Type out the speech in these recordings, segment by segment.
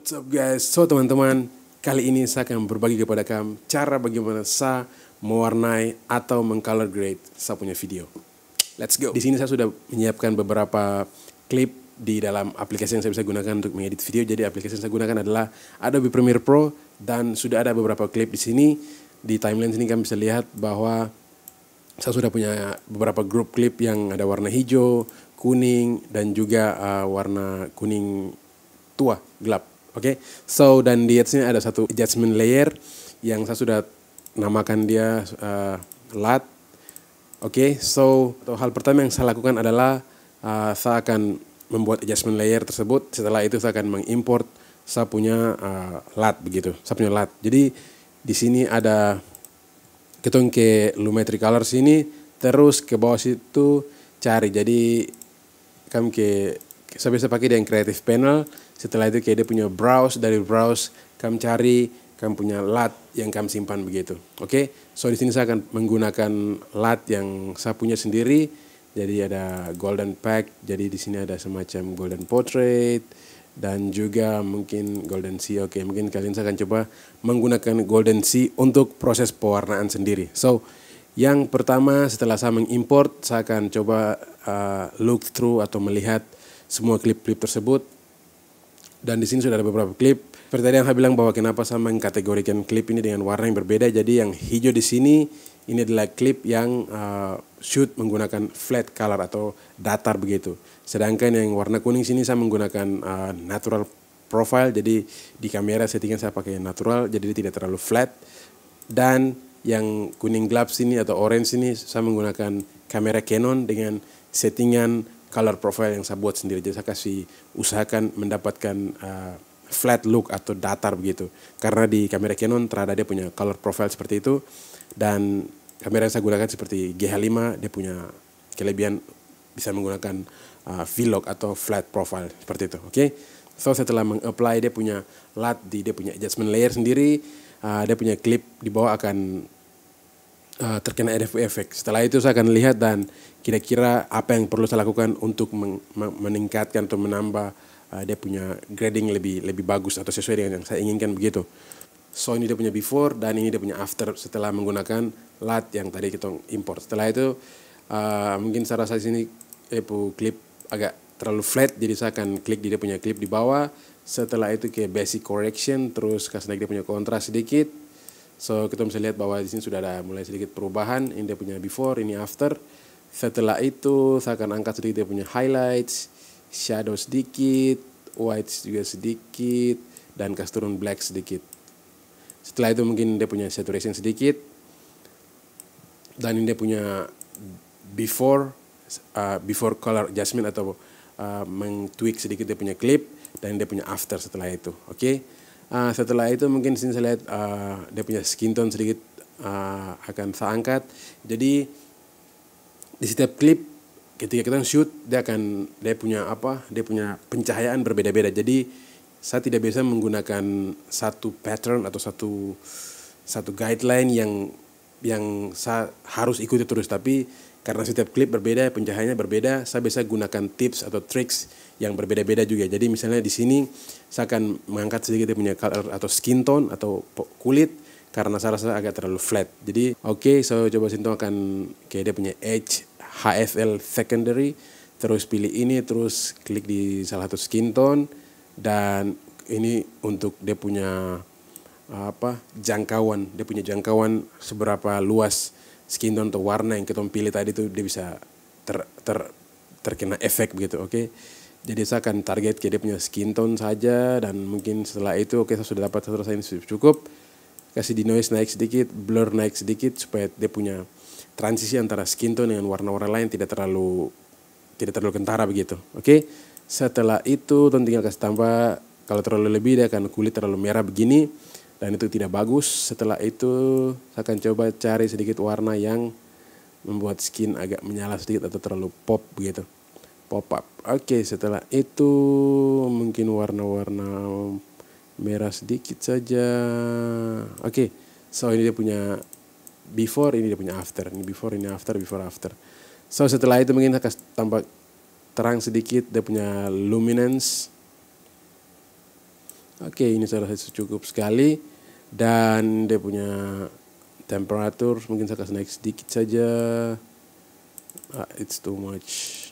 What's up guys? So teman-teman, kali ini saya akan berbagi kepada kamu cara bagaimana saya mewarnai atau mengcolor grade saya punya video. Let's go. Di sini saya sudah menyiapkan beberapa klip di dalam aplikasi yang saya bisa gunakan untuk mengedit video. Jadi aplikasi yang saya gunakan adalah Adobe Premiere Pro dan sudah ada beberapa klip di sini. Di timeline sini kalian bisa lihat bahwa saya sudah punya beberapa grup klip yang ada warna hijau, kuning, dan juga warna kuning tua, gelap. Oke, so dan di sini ada satu adjustment layer yang saya sudah namakan dia LUT. Oke, so hal pertama yang saya lakukan adalah saya akan membuat adjustment layer tersebut. Setelah itu saya akan mengimport saya punya LUT begitu. Saya punya LUT. Jadi di sini ada ketong ke Lumetri Color sini, terus ke bawah situ cari. Jadi kamu saya bisa pakai yang Creative Panel. Setelah itu kayak dia punya browse, dari browse kamu cari kamu punya LUT yang kamu simpan begitu. Oke, so di sini saya akan menggunakan LUT yang saya punya sendiri. Jadi ada Golden Pack, jadi di sini ada semacam Golden Portrait dan juga mungkin Golden Sea. Oke, mungkin kalian saya akan coba menggunakan Golden Sea untuk proses pewarnaan sendiri. So yang pertama setelah saya mengimport, saya akan coba look through atau melihat semua klip-klip tersebut. Dan di sini sudah ada beberapa klip. Seperti tadi yang saya bilang bahwa kenapa saya mengkategorikan klip ini dengan warna yang berbeda. Jadi yang hijau di sini ini adalah klip yang shoot menggunakan flat color atau datar begitu. Sedangkan yang warna kuning sini saya menggunakan natural profile. Jadi di kamera settingan saya pakai natural, jadi dia tidak terlalu flat. Dan yang kuning gelap sini atau orange sini saya menggunakan kamera Canon dengan settingan color profile yang saya buat sendiri. Jadi saya kasih usahakan mendapatkan flat look atau datar begitu. Karena di kamera Canon terada dia punya color profile seperti itu. Dan kamera yang saya gunakan seperti GH5 dia punya kelebihan bisa menggunakan V-Log atau flat profile seperti itu. Oke. So setelah meng-apply dia punya LUT dia punya adjustment layer sendiri. Dia punya klip di bawah akan terkena RFU effect. Setelah itu saya akan lihat dan kira-kira apa yang perlu saya lakukan untuk meningkatkan atau menambah dia punya grading lebih bagus atau sesuai dengan yang saya inginkan begitu. So ini dia punya before dan ini dia punya after setelah menggunakan LUT yang tadi kita import. Setelah itu mungkin saya rasa di sini klip agak terlalu flat, jadi saya akan klik di dia punya klip di bawah. Setelah itu ke basic correction, terus kasih naik dia punya kontras sedikit. So kita bisa lihat bahwa di sini sudah ada mulai sedikit perubahan. Ini dia punya before, ini after. Setelah itu saya akan angkat sedikit dia punya highlights, shadow sedikit, whites juga sedikit, dan kasih turun black sedikit. Setelah itu mungkin dia punya saturation sedikit. Dan ini dia punya before color adjustment atau meng-tweak sedikit dia punya clip, dan dia punya after setelah itu. Oke. Setelah itu mungkin di sini saya lihat dia punya skin tone sedikit akan saya angkat. Jadi di setiap klip ketika kita shoot dia punya pencahayaan berbeda-beda. Jadi saya tidak biasa menggunakan satu pattern atau satu guideline yang saya harus ikuti terus, tapi karena setiap klip berbeda, pencahayaannya berbeda, saya biasa gunakan tips atau tricks yang berbeda-beda juga. Jadi misalnya di sini saya akan mengangkat sedikit dia punya color atau skin tone atau kulit karena saya rasa agak terlalu flat. Jadi so coba sentuh akan kayak dia punya edge HFL secondary, terus pilih ini, terus klik di salah satu skin tone, dan ini untuk dia punya jangkauan, dia punya jangkauan seberapa luas skin tone atau warna yang kita pilih tadi itu dia bisa terkena efek begitu. Oke. Jadi saya akan target ke dia punya skin tone saja, dan mungkin setelah itu saya sudah dapat, saya rasa ini cukup. Kasih di noise naik sedikit, blur naik sedikit supaya dia punya transisi antara skin tone dengan warna-warna lain tidak terlalu kentara begitu. Oke. Setelah itu tinggal kasih tambah, kalau terlalu lebih dia akan kulit terlalu merah begini. Dan itu tidak bagus. Setelah itu saya akan coba cari sedikit warna yang membuat skin agak menyala sedikit atau terlalu pop begitu. Pop up. Oke, setelah itu mungkin warna-warna merah sedikit saja. Oke, so ini dia punya before, ini dia punya after. Ini before, ini after, before, after. So setelah itu mungkin saya kasih tambah terang sedikit dia punya luminance. Oke, ini saya rasa cukup sekali. Dan dia punya temperatur mungkin saya kasih naik sedikit saja. It's too much.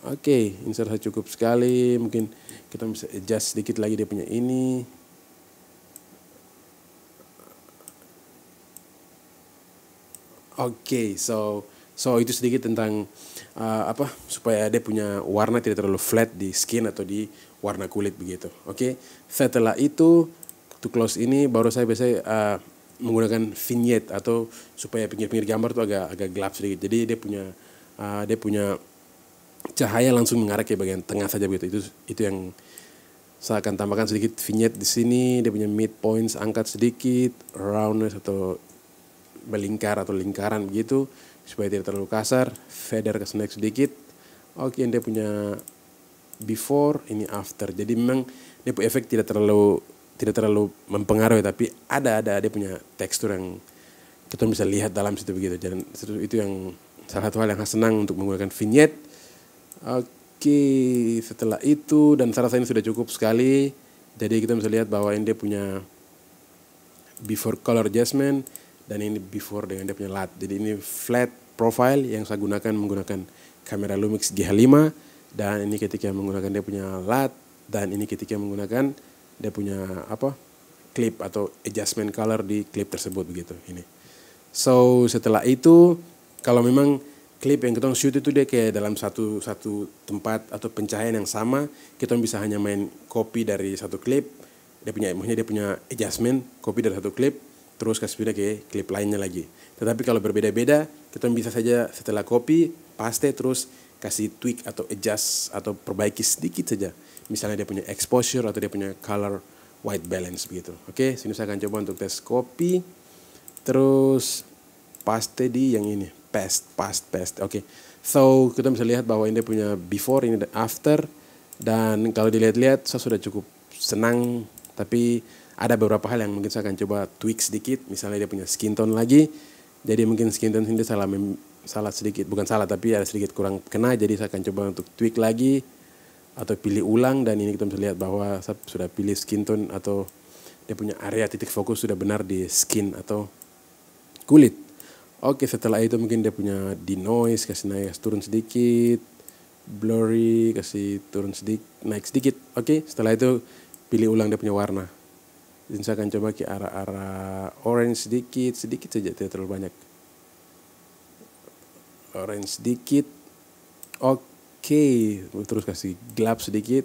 Oke, ini saya rasa cukup sekali. Mungkin kita bisa adjust sedikit lagi dia punya ini. Oke, so itu sedikit tentang supaya dia punya warna tidak terlalu flat di skin atau di warna kulit begitu. Oke, setelah itu to close ini baru saya biasanya menggunakan vignette atau supaya pinggir-pinggir gambar tuh agak gelap sedikit. Jadi dia punya cahaya langsung mengarah ke bagian tengah saja begitu. Itu yang saya akan tambahkan sedikit vignette di sini. Dia punya midpoints angkat sedikit, roundness atau belingkar atau lingkaran begitu supaya tidak terlalu kasar. Feather kasih naik sedikit. Oke, dia punya before, ini after. Jadi memang dia punya efek tidak terlalu mempengaruhi, tapi ada dia punya tekstur yang kita bisa lihat dalam situ begitu. Dan itu yang salah satu hal yang saya senang untuk menggunakan vignette. Oke, setelah itu dan saya rasa ini sudah cukup sekali. Jadi kita bisa lihat bahwa ini dia punya before color adjustment dan ini before dengan dia punya LUT. Jadi ini flat profile yang saya gunakan menggunakan kamera Lumix G5 dan ini ketika menggunakan dia punya LUT dan ini ketika menggunakan dia punya clip atau adjustment color di clip tersebut begitu ini. So setelah itu kalau memang klip yang kita shoot itu dia kayak dalam satu tempat atau pencahayaan yang sama, kita bisa hanya main copy dari satu klip, dia punya adjustment, copy dari satu klip, terus kasih pindah ke klip lainnya lagi. Tetapi kalau berbeda-beda, kita bisa saja setelah copy, paste terus kasih tweak atau adjust atau perbaiki sedikit saja. Misalnya dia punya exposure atau dia punya color white balance begitu. Oke, sini saya akan coba untuk tes copy, terus paste di yang ini. Paste. Oke. So, kita bisa lihat bahwa ini punya before, ini after. Dan kalau dilihat-lihat, saya sudah cukup senang. Tapi ada beberapa hal yang mungkin saya akan coba tweak sedikit. Misalnya dia punya skin tone lagi. Jadi mungkin skin tone ini salah sedikit. Bukan salah, tapi ada sedikit kurang kena. Jadi saya akan coba untuk tweak lagi. Atau pilih ulang. Dan ini kita bisa lihat bahwa saya sudah pilih skin tone atau dia punya area titik fokus sudah benar di skin atau kulit. Oke, setelah itu mungkin dia punya denoise, kasih naik turun sedikit, blurry, kasih turun sedikit, naik sedikit. Oke, setelah itu pilih ulang dia punya warna. Dan saya akan coba ke arah orange sedikit saja, tidak terlalu banyak. Orange sedikit. Oke, terus kasih gelap sedikit.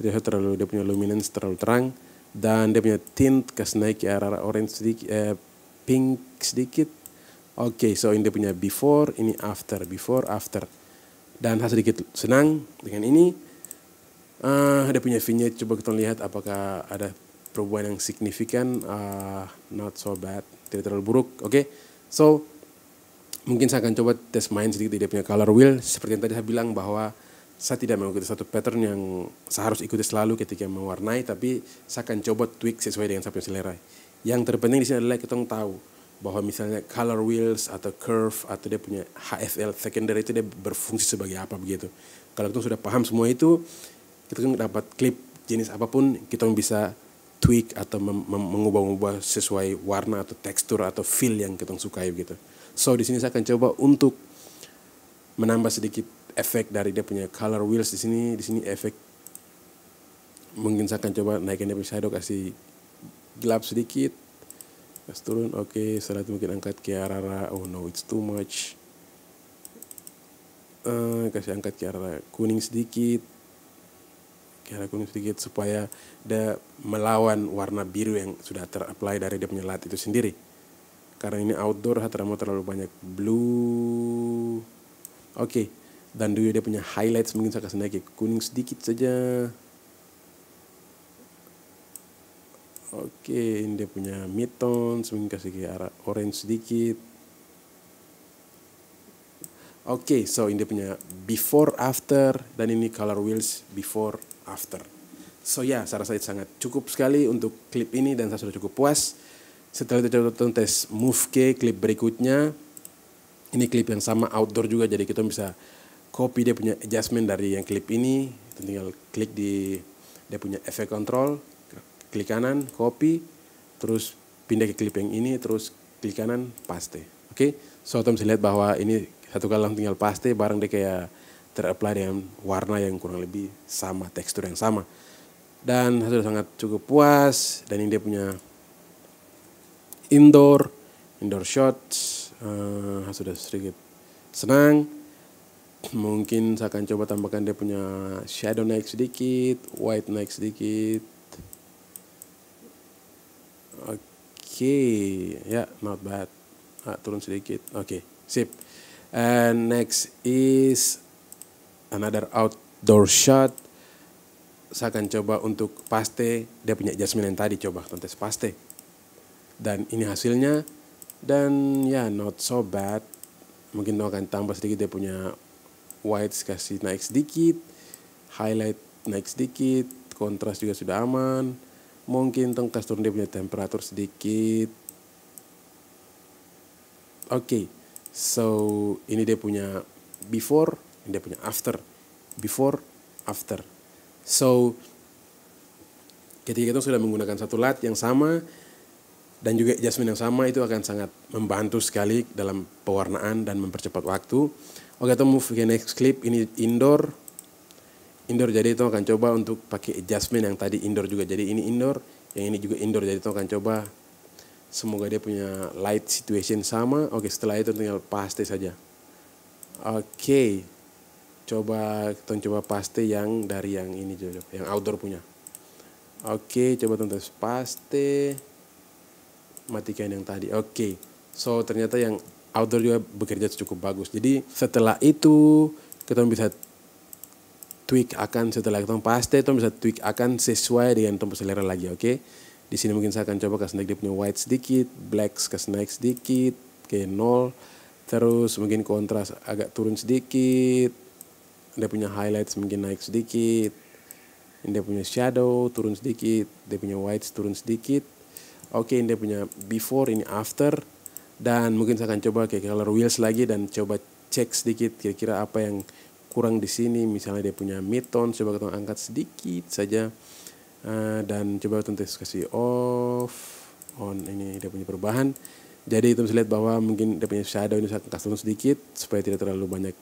Tidak terlalu, dia punya luminance terlalu terang. Dan dia punya tint, kasih naik ke arah orange sedikit, pink sedikit. Oke, so ini dia punya before, ini after, before, after. Dan saya sedikit senang dengan ini. Dia punya vignette, coba kita lihat apakah ada perubahan yang signifikan. Not so bad, tidak terlalu buruk. Oke, so mungkin saya akan coba tes main sedikit dia punya color wheel. Seperti yang tadi saya bilang bahwa saya tidak mengikuti satu pattern yang saya harus ikuti selalu ketika mewarnai, tapi saya akan coba tweak sesuai dengan saya punya selera. Yang terpenting di sini adalah kita tahu bahwa misalnya color wheels atau curve atau dia punya HFL secondary itu dia berfungsi sebagai apa begitu. Kalau kita sudah paham semua itu, kita kan dapat klip jenis apapun, kita bisa tweak atau mengubah-ubah sesuai warna atau tekstur atau feel yang kita sukai begitu. So di sini saya akan coba untuk menambah sedikit efek dari dia punya color wheels di sini efek. Mungkin saya akan coba naikin dia punya shadow, kasih gelap sedikit. Kasih turun, oke. Setelah itu mungkin angkat ke arah, oh no, it's too much. Kasih angkat ke arah kuning sedikit. Supaya dia melawan warna biru yang sudah ter-apply dari dia punya LUT itu sendiri. Karena ini outdoor, terlalu banyak blue. Oke, dan dulu dia punya highlights, mungkin saya kasih naik ke kuning sedikit saja. Oke, ini dia punya midtones, mungkin kasih ke arah orange sedikit. Oke, so ini dia punya before, after, dan ini color wheels before, after. So ya, saya rasa itu sangat cukup sekali untuk klip ini dan saya sudah cukup puas. Setelah itu kita tes move ke klip berikutnya. Ini klip yang sama outdoor juga, jadi kita bisa copy dia punya adjustment dari yang klip ini. Kita tinggal klik di dia punya efek control, klik kanan, copy, terus pindah ke klip yang ini, terus klik kanan, paste. Oke, so kita bisa lihat bahwa ini satu kali langsung tinggal paste, barang dia kayak terapply dengan warna yang kurang lebih sama, tekstur yang sama. Dan sudah sangat cukup puas, dan ini dia punya indoor shots. Sudah sedikit senang. Mungkin saya akan coba tambahkan dia punya shadow naik sedikit, white naik sedikit. Oke, ya, not bad. Turun sedikit. Oke, sip. And next is another outdoor shot. Saya akan coba untuk paste dia punya adjustment yang tadi, coba tes paste. Dan ini hasilnya. Dan ya, not so bad. Mungkin kita akan tambah sedikit dia punya white, kasih naik sedikit, highlight naik sedikit, kontras juga sudah aman. Mungkin kasih turun dia punya temperatur sedikit. Oke, so ini dia punya before, ini dia punya after. Before, after. So ketika kita sudah menggunakan satu light yang sama dan juga adjustment yang sama, itu akan sangat membantu sekali dalam pewarnaan dan mempercepat waktu. Oke, kita move ke next clip. Ini indoor. Jadi itu akan coba untuk pakai adjustment yang tadi indoor juga. Jadi ini indoor, yang ini juga indoor. Jadi itu akan coba, semoga dia punya light situation sama. Oke, setelah itu tinggal paste saja. Oke, kita coba paste yang dari yang ini juga, yang outdoor punya. Oke, coba tes paste. Matikan yang tadi. Oke, so ternyata yang outdoor juga bekerja cukup bagus. Jadi setelah itu kita bisa tweak akan, setelah kita paste itu bisa tweak akan sesuai dengan tempat selera lagi. Oke, di sini mungkin saya akan coba kasih naik dia punya white sedikit, black kasih naik sedikit ke 0, terus mungkin kontras agak turun sedikit, dia punya highlights mungkin naik sedikit, ini dia punya shadow turun sedikit, dia punya white turun sedikit. Oke, ini dia punya before, ini after. Dan mungkin saya akan coba kayak color wheels lagi dan coba cek sedikit kira-kira apa yang kurang di sini. Misalnya dia punya mid-tone, coba kita angkat sedikit saja. Dan coba kita kasih off, on, ini dia punya perubahan. Jadi itu bisa lihat bahwa mungkin dia punya shadow ini saya akan kasih turun sedikit supaya tidak terlalu banyak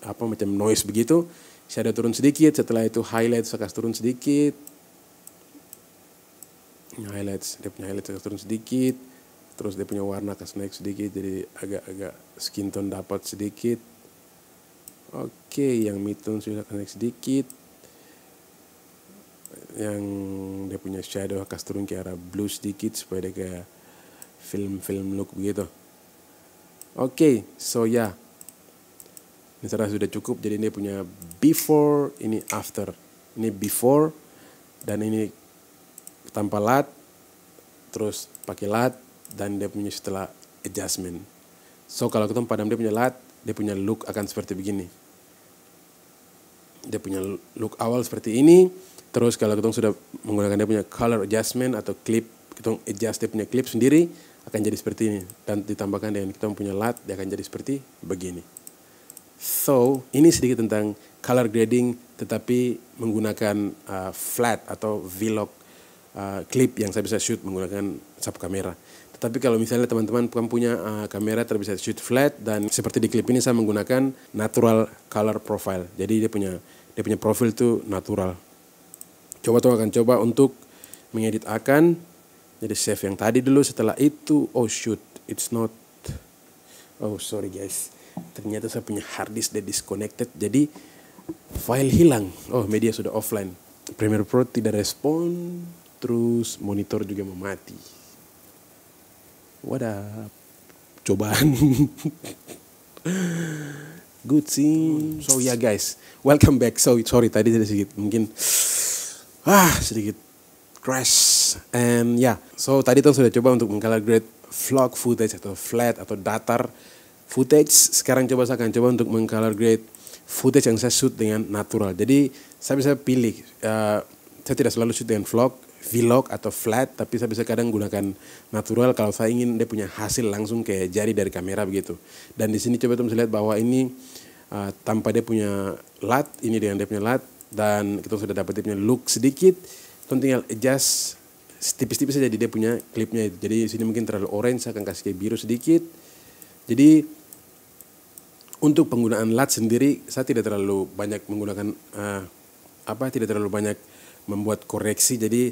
macam noise begitu. Shadow turun sedikit, setelah itu highlight saya kasih turun sedikit. Dia punya highlight saya kasih turun sedikit. Terus dia punya warna kasih naik sedikit, jadi agak skin tone dapat sedikit. Oke, yang mid tone sudah kasih naik sedikit. Yang dia punya shadow kasih turun ke arah blue sedikit supaya dia kayak film look begitu. Oke, so ya. Ini sudah cukup. Jadi dia punya before, ini after. Ini before dan ini tanpa lat, terus pakai lat, dan dia punya setelah adjustment. So kalau kita padam dia punya lat, dia punya look akan seperti begini. Dia punya look awal seperti ini. Terus kalau kita sudah menggunakan dia punya color adjustment atau clip, kita adjust dia punya clip sendiri, akan jadi seperti ini. Dan ditambahkan dengan kita punya lat, dia akan jadi seperti begini. So ini sedikit tentang color grading tetapi menggunakan flat atau vlog clip yang saya bisa shoot menggunakan sub kamera. Tetapi kalau misalnya teman-teman punya kamera bisa shoot flat, dan seperti di klip ini saya menggunakan natural color profile. Jadi dia punya profil itu natural. Akan coba untuk mengedit akan. Jadi save yang tadi dulu, setelah itu sorry guys. Ternyata saya punya hard disk dia disconnected, jadi file hilang. Media sudah offline. Premiere Pro tidak respon, terus monitor juga mati. Wadah, cobaan. Good sih. So ya guys, welcome back. So sorry tadi sedikit mungkin sedikit crash. And so tadi tuh sudah coba untuk mengcolor grade vlog footage atau flat atau datar footage. Sekarang saya akan coba untuk mengcolor grade footage yang saya shoot dengan natural. Jadi saya bisa pilih. Saya tidak selalu shoot dengan vlog atau flat, tapi saya bisa kadang gunakan natural kalau saya ingin dia punya hasil langsung kayak jari dari kamera begitu. Dan di sini coba teman bisa lihat bahwa ini tanpa dia punya lat, ini dengan dia punya lat, Dan kita sudah dapat dia punya look sedikit. Kita tinggal adjust tipis-tipis saja di dia punya klipnya itu. Jadi sini mungkin terlalu orange, saya akan kasih kayak biru sedikit. Jadi untuk penggunaan LUT sendiri saya tidak terlalu banyak menggunakan tidak terlalu banyak membuat koreksi. Jadi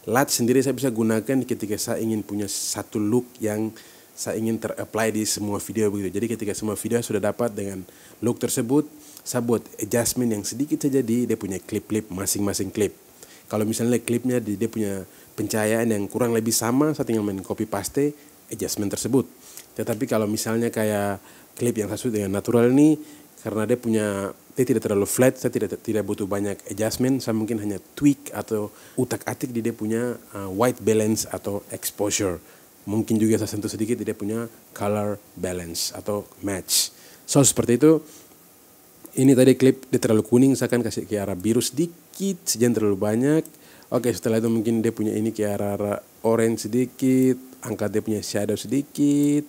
LUT sendiri saya bisa gunakan ketika saya ingin punya satu look yang saya ingin ter-apply di semua video begitu. Jadi ketika semua video sudah dapat dengan look tersebut, saya buat adjustment yang sedikit saja di dia punya klip-klip masing-masing klip. Kalau misalnya klipnya dia punya pencahayaan yang kurang lebih sama, saya tinggal main copy paste adjustment tersebut. Tetapi kalau misalnya kayak klip yang saya shoot dengan natural ini, karena dia tidak terlalu flat, saya tidak butuh banyak adjustment, saya mungkin hanya tweak atau utak-atik di dia punya white balance atau exposure. Mungkin juga saya sentuh sedikit di dia punya color balance atau match. So seperti itu. Ini tadi klip dia terlalu kuning, saya akan kasih ke arah biru sedikit, jangan terlalu banyak. Oke, setelah itu mungkin dia punya ini ke arah orange sedikit, angkat dia punya shadow sedikit,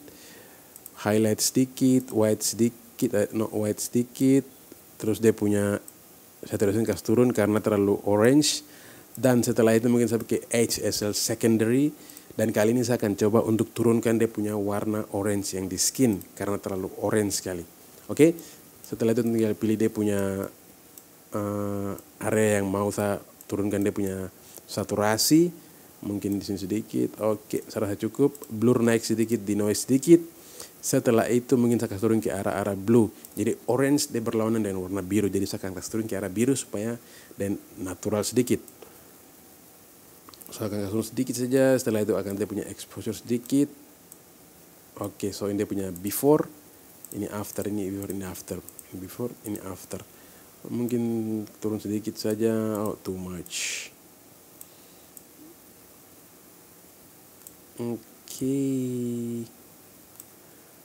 highlight sedikit, white sedikit, terus dia punya saturation kasih turun karena terlalu orange. Dan setelah itu mungkin saya pakai HSL secondary, dan kali ini saya akan coba untuk turunkan dia punya warna orange yang di skin karena terlalu orange sekali. Oke, setelah itu tinggal pilih dia punya area yang mau saya turunkan dia punya saturasi, mungkin di sini sedikit. Oke, saya rasa cukup. Blur naik sedikit, denoise sedikit. Setelah itu mungkin saya kasih turun ke arah blue. Jadi orange dia berlawanan dengan warna biru. Jadi saya akan kasih turun ke arah biru supaya dan natural sedikit. Saya akan kasih turun sedikit saja. Setelah itu akan dia punya exposure sedikit. Oke, so ini dia punya before, ini after, ini before, ini after, ini before, ini after. Mungkin turun sedikit saja. Oh, too much.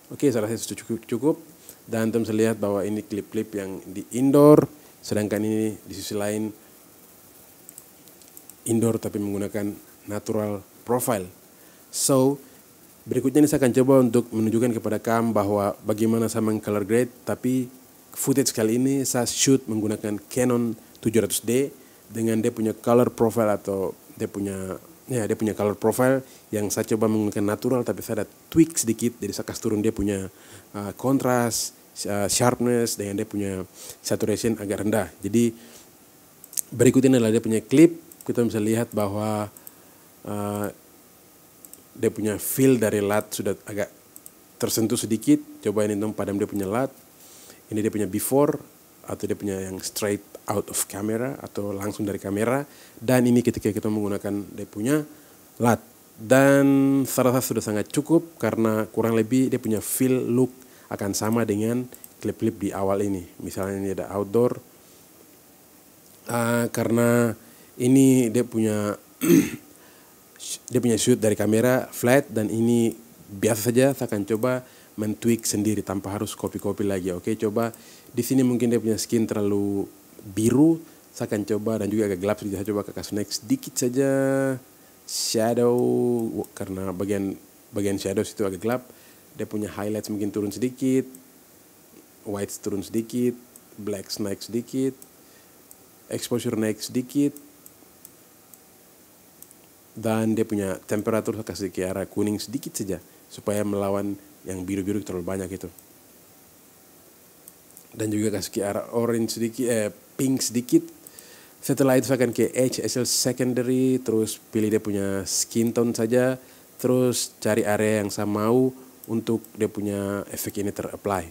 Oke, saya rasa sudah cukup. Dan teman bisa lihat bahwa ini klip-klip yang di indoor, sedangkan ini di sisi lain indoor tapi menggunakan natural profile. So, berikutnya ini saya akan coba untuk menunjukkan kepada kamu bahwa bagaimana saya meng-color grade, tapi footage kali ini saya shoot menggunakan Canon 700D dengan dia punya color profile atau dia punya color profile yang saya coba menggunakan natural, tapi saya ada tweak sedikit, jadi saya kasih turun dia punya kontras, sharpness, dengan dia punya saturation agak rendah. Jadi berikut ini adalah dia punya klip. Kita bisa lihat bahwa dia punya feel dari LUT sudah agak tersentuh sedikit. Coba ini dong padam dia punya LUT. Ini dia punya before atau dia punya yang straight out of camera atau langsung dari kamera. Dan ini ketika kita menggunakan dia punya LUT. Dan saya rasa sudah sangat cukup karena kurang lebih dia punya feel look akan sama dengan klip-klip di awal ini. Misalnya ini ada outdoor. Karena ini dia punya dia punya shoot dari kamera flat, dan ini biasa saja. Saya akan coba men-tweak sendiri tanpa harus copy-copy lagi. Oke, coba di sini mungkin dia punya skin terlalu biru. Saya akan coba, dan juga agak gelap sedikit. Saya coba kasih naik sedikit saja shadow karena bagian shadow itu agak gelap. Dia punya highlights mungkin turun sedikit, whites turun sedikit, blacks naik sedikit, exposure naik sedikit, dan dia punya temperatur saya kasih ke arah kuning sedikit saja supaya melawan yang biru-biru terlalu banyak itu. Dan juga kasih ke arah orange sedikit, pink sedikit. Setelah itu saya akan ke HSL secondary, terus pilih dia punya skin tone saja, terus cari area yang saya mau untuk dia punya efek ini ter-apply.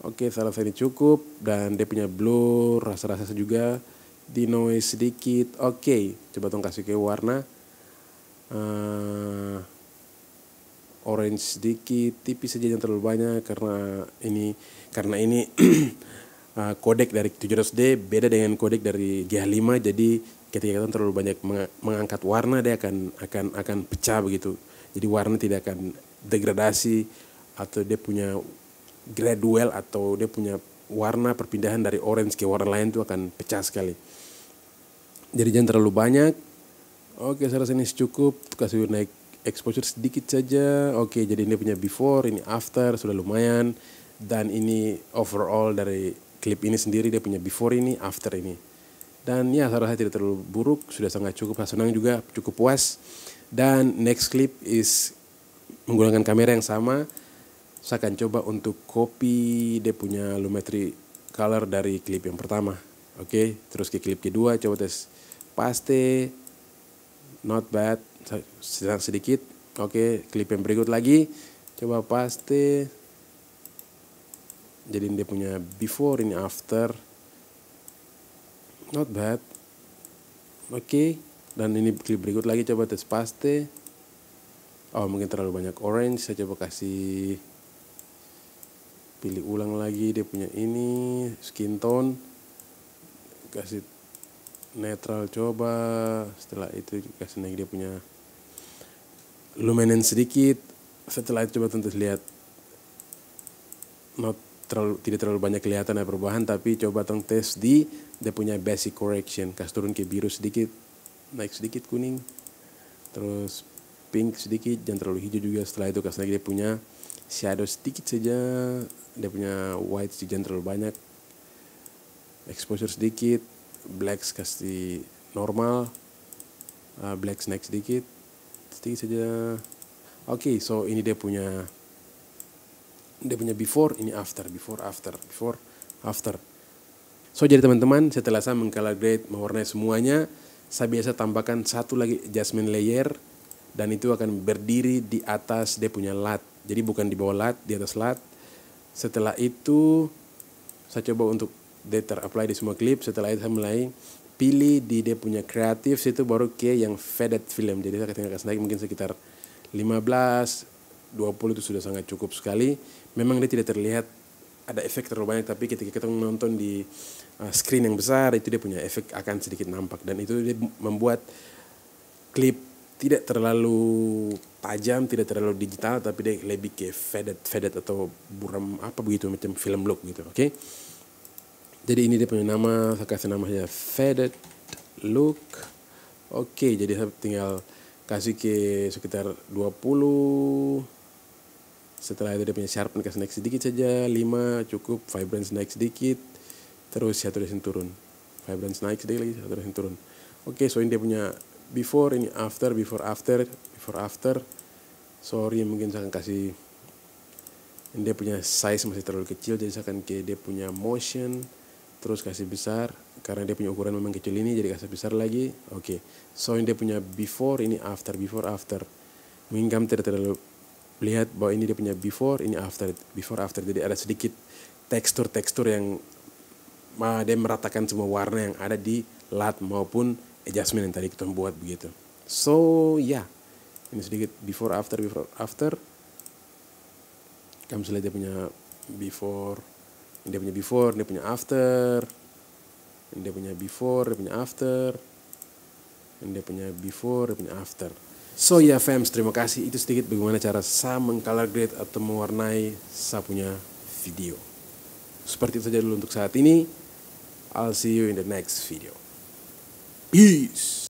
Oke, saya rasa ini cukup, dan dia punya blur, rasa-rasa juga, denoise sedikit. Oke, coba tolong kasih ke warna orange sedikit, tipis saja, jangan terlalu banyak karena ini kodek dari 700D beda dengan kodek dari GH5. Jadi ketika kita terlalu banyak mengangkat warna, dia akan pecah begitu. Jadi warna tidak akan degradasi atau dia punya gradual atau dia punya warna perpindahan dari orange ke warna lain itu akan pecah sekali. Jadi jangan terlalu banyak. Oke, saya rasa ini cukup. Kasih naik exposure sedikit saja. Oke, jadi ini punya before, ini after, sudah lumayan. Dan ini overall dari klip ini sendiri dia punya before ini, after ini. Dan ya saya rasa tidak terlalu buruk, sudah sangat cukup, saya senang juga, cukup puas. Dan next clip is menggunakan kamera yang sama. Saya akan coba untuk copy dia punya Lumetri color dari klip yang pertama. Oke, terus ke klip kedua coba tes paste. Not bad, sedikit. Oke, klip yang berikut lagi coba paste. Jadi dia punya before, ini after. Not bad. Oke. Dan ini klip berikut lagi coba tes paste. Oh mungkin terlalu banyak orange. Saya coba kasih, pilih ulang lagi dia punya ini skin tone. Kasih netral coba. Setelah itu kasih naik dia punya luminance sedikit. Setelah itu coba tentu lihat tidak terlalu banyak kelihatan ada perubahan, tapi coba tong tes di dia punya basic correction, kasih turun ke biru sedikit, naik sedikit kuning, terus pink sedikit, jangan terlalu hijau juga. Setelah itu kasih naik dia punya shadow sedikit saja, dia punya white sedikit, jangan terlalu banyak, exposure sedikit, blacks kasih normal, blacks naik sedikit saja. Oke, so ini dia punya before, ini after. So jadi teman-teman, setelah saya mengcolor grade, mewarnai semuanya, saya biasa tambahkan satu lagi adjustment layer, dan itu akan berdiri di atas dia punya LUT. Jadi bukan di bawah LUT, di atas LUT. Setelah itu saya coba untuk apply di semua klip. Setelah itu saya mulai pilih di dia punya kreatif, situ baru ke yang faded film. Jadi saya tinggal kasih naik mungkin sekitar 15-20 itu sudah sangat cukup sekali. Memang dia tidak terlihat ada efek terlalu banyak, tapi ketika kita menonton di screen yang besar itu dia punya efek akan sedikit nampak, dan itu dia membuat klip tidak terlalu tajam, tidak terlalu digital, tapi dia lebih ke faded atau buram apa begitu, macam film look gitu. Oke. Jadi ini dia punya nama, saya kasih namanya faded look. Oke, jadi saya tinggal kasih ke sekitar 20. Setelah itu dia punya sharpen kasih naik sedikit saja, 5 cukup, vibrance naik sedikit, terus saturation turun, vibrance naik sedikit lagi, saturation turun. Oke, so ini dia punya before, ini after, before after. Sorry, mungkin saya akan kasih, ini dia punya size masih terlalu kecil, jadi saya akan ke dia punya motion, terus kasih besar, karena dia punya ukuran memang kecil ini, jadi kasih besar lagi. Oke, so ini dia punya before, ini after. Mungkin kamu tidak terlalu lihat bahwa ini dia punya before, ini after. Jadi ada sedikit tekstur yang dia meratakan semua warna yang ada di LUT maupun adjustment yang tadi kita buat begitu. So ya, ini sedikit before after. Kamu bisa lihat dia punya before, ini dia punya before, dia punya after, ini dia punya before, dia punya after, ini dia punya before, dia punya after. So ya fams, terima kasih. Itu sedikit bagaimana cara saya mengcolor grade atau mewarnai saya punya video. Seperti itu saja dulu untuk saat ini. I'll see you in the next video. Peace.